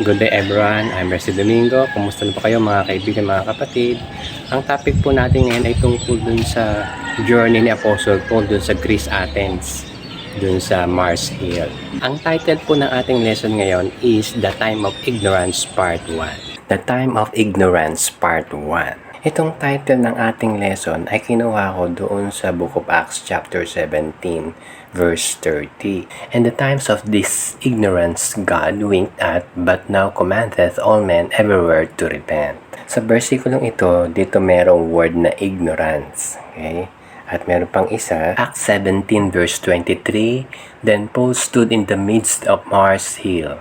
Good day everyone, I'm Mercy Domingo. Kumusta na po kayo mga kaibigan, mga kapatid? Ang topic po natin ngayon ay tungkol dun sa journey ni Apostle Paul dun sa Greece, Athens, dun sa Mars Hill. Ang title po ng ating lesson ngayon is The Time of Ignorance Part 1. The Time of Ignorance Part 1. Itong title ng ating lesson ay kinuha ko doon sa Book of Acts chapter 17 verse 30. And the times of this ignorance God winked at, but now commandeth all men everywhere to repent. Sa versikulong ito, dito merong word na ignorance. Okay? At meron pang isa, Acts 17 verse 23, Then Paul stood in the midst of Mars Hill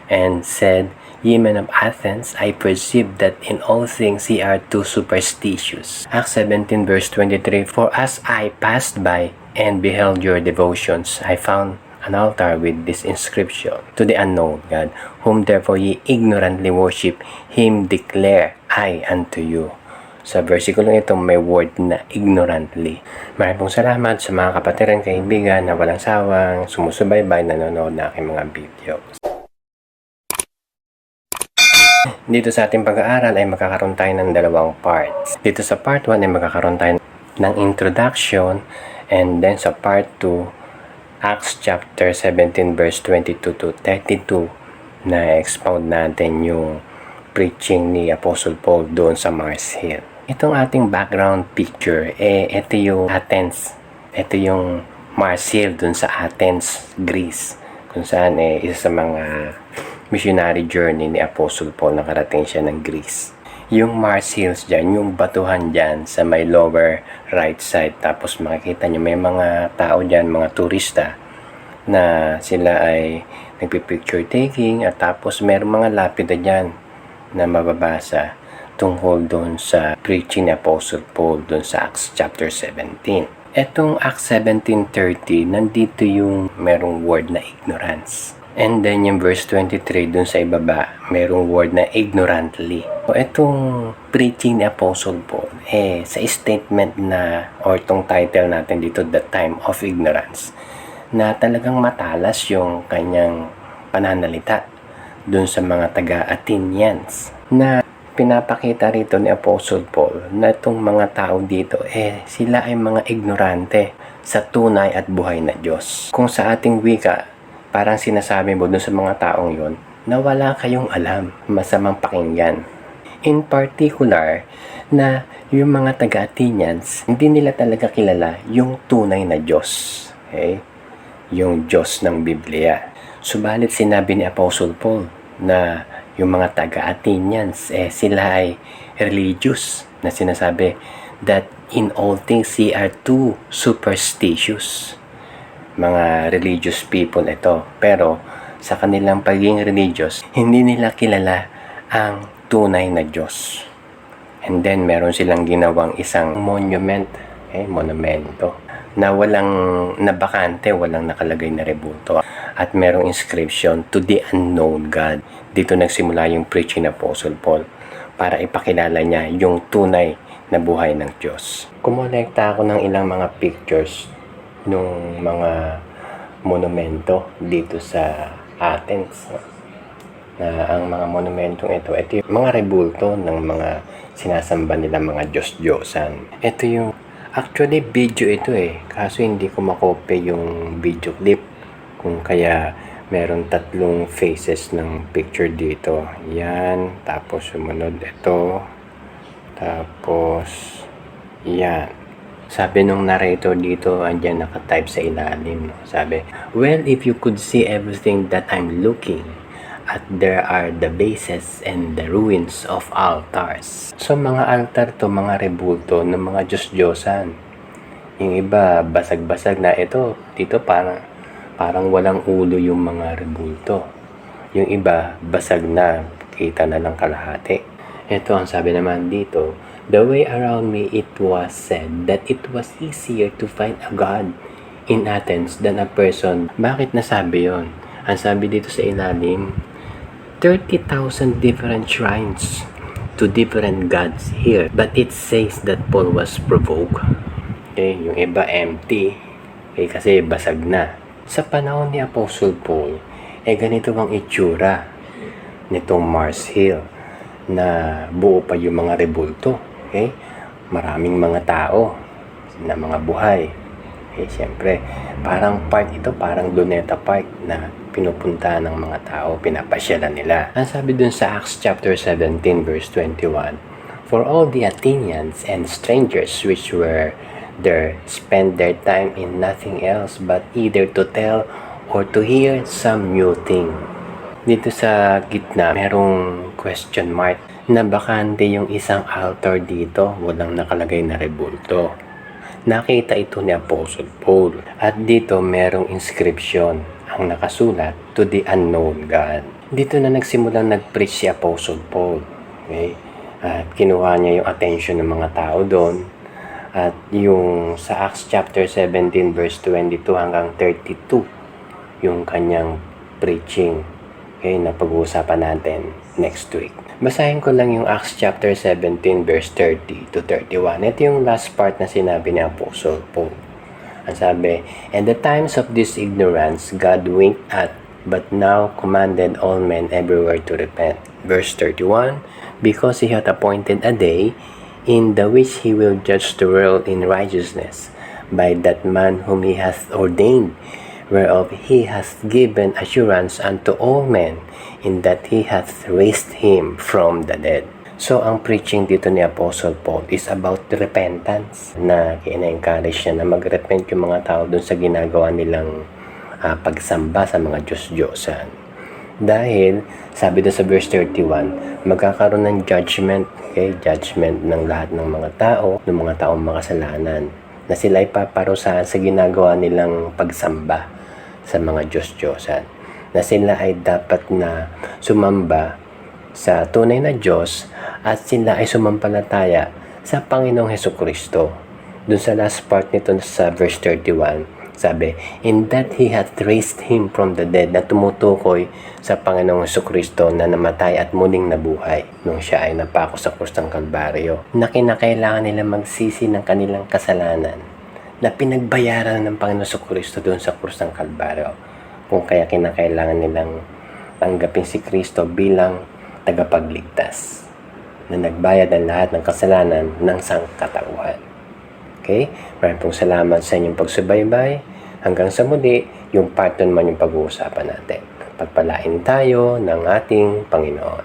and said, Ye men of Athens, I perceive that in all things ye are too superstitious. Acts 17 verse 23, For as I passed by and beheld your devotions, I found an altar with this inscription, To the unknown God, whom therefore ye ignorantly worship, him declare I unto you. Sa versikulong ito may word na ignorantly. Maraming pong salamat sa mga kapatid at kaibigan na walang sawang sumusubaybay nanonood na aking mga video. Dito sa ating pag-aaral ay magkakaroon tayo ng dalawang parts. Dito sa part 1 ay magkakaroon tayo ng introduction, and then sa part 2, Acts chapter 17 verse 22 to 32 na expound natin yung preaching ni Apostle Paul doon sa Mars Hill. Itong ating background picture, ito yung Athens. Ito yung Mars Hill doon sa Athens, Greece. Kung saan isa sa mga missionary journey ni Apostle Paul, nakarating siya ng Greece. Yung Mars Hills dyan, yung batuhan dyan sa may lower right side, tapos makikita nyo may mga tao dyan, mga turista na sila ay nagpipicture taking, at tapos may mga lapida dyan na mababasa tungkol doon sa preaching ni Apostle Paul doon sa Acts chapter 17. Etong Acts 17:30, nandito yung merong word na ignorance. And then yung verse 23 dun sa ibaba, merong word na ignorantly. So, itong preaching ni Apostle Paul, sa statement na, or itong title natin dito, The Time of Ignorance, na talagang matalas yung kanyang pananalita dun sa mga taga-Athenians, na pinapakita rito ni Apostle Paul na itong mga tao dito, sila ay mga ignorante sa tunay at buhay na Diyos. Kung sa ating wika, parang sinasabi mo dun sa mga taong yon na wala kayong alam, masamang pakinggan. In particular, na yung mga taga-Athenians, hindi nila talaga kilala yung tunay na Diyos. Okay? Yung Diyos ng Biblia. Subalit sinabi ni Apostle Paul na yung mga taga-Athenians, sila ay religious, na sinasabi that in all things ye are too superstitious. Mga religious people ito, pero sa kanilang pagiging religious, hindi nila kilala ang tunay na Diyos. And then meron silang ginawang isang monumento na walang nabakante, walang nakalagay na rebulto, at merong inscription, To the unknown God. Dito nagsimula yung preaching ng Apostle Paul para ipakilala niya yung tunay na buhay ng Diyos. Kumolekta ako ng ilang mga pictures nung mga monumento dito sa Athens, na ang mga monumentong ito yung mga rebulto ng mga sinasamba nila mga Diyos-Diyosan. Ito yung actually video ito kaso hindi ko makopy yung video clip, kung kaya meron tatlong faces ng picture dito. Yan, tapos sumunod ito, tapos yan. Sabi nung narrator dito, andyan nakatype sa ilalim. Sabi, Well, if you could see everything that I'm looking at, there are the bases and the ruins of altars. So mga altar to, mga rebulto ng mga Diyos-Diyosan. Yung iba, basag-basag na ito. Dito parang walang ulo yung mga rebulto. Yung iba, basag na, kita na lang kalahati. Ito ang sabi naman dito, The way around me it was said that it was easier to find a God in Athens than a person. Bakit nasabi yon? Ang sabi dito sa ilalim, 30,000 different shrines to different gods here. But it says that Paul was provoked. Yung iba empty, kasi basag na. Sa panahon ni Apostle Paul, ganito ang itsura nitong Mars Hill na buo pa yung mga rebulto. Okay? Maraming mga tao na mga buhay. Okay, siyempre, parang park ito, parang Luneta Park na pinupunta ng mga tao, pinapasyalan nila. Ang sabi dun sa Acts chapter 17 verse 21, "For all the Athenians and strangers which were there spent their time in nothing else but either to tell or to hear some new thing." Dito sa gitna, merong question mark na bakante yung isang altar dito, walang nakalagay na rebulto. Nakita ito ni Apostle Paul. At dito merong inscription ang nakasulat, "To the unknown God." Dito na nagsimulang nag-preach si Apostle Paul. Okay? At kinuha niya yung attention ng mga tao doon. At yung sa Acts chapter 17 verse 22 hanggang 32, yung kanyang preaching. Okay, na pag-uusapan natin next week. Basahin ko lang yung Acts chapter 17 verse 30 to 31. Ito yung last part na sinabi ni Apostle Paul. Ang sabi, "And the times of this ignorance God winked at, but now commanded all men everywhere to repent." Verse 31, "Because he hath appointed a day in the which he will judge the world in righteousness by that man whom he hath ordained, whereof he hath given assurance unto all men, in that he hath raised him from the dead." So, ang preaching dito ni Apostle Paul is about repentance, na ina-encourage niya na mag-repent yung mga tao dun sa ginagawa nilang pagsamba sa mga Diyos-Diyosan. Dahil, sabi doon sa verse 31, magkakaroon ng judgment, okay? Judgment ng lahat ng mga tao, ng mga taong makasalanan, na sila ay paparusahan sa ginagawa nilang pagsamba sa mga Diyos-Diyosan. Na sila ay dapat na sumamba sa tunay na Diyos at sila ay sumampalataya sa Panginoong Hesukristo. Doon sa last part nito sa verse 31, sabi, "In that he hath raised him from the dead," na tumutukoy sa Panginoong Hesukristo na namatay at muling nabuhay nung siya ay napako sa krus ng Kalbaryo, na kinakailangan nila magsisi ng kanilang kasalanan na pinagbayaran ng Panginoong Hesukristo doon sa krus ng Kalbaryo. Kung kaya kinakailangan nilang tanggapin si Kristo bilang tagapagligtas na nagbayad ng lahat ng kasalanan ng sangkatauhan. Okay? Maraming pong salamat sa inyong pagsubaybay. Hanggang sa muli, yung part 2 naman yung pag-uusapan natin. Pagpalain tayo ng ating Panginoon.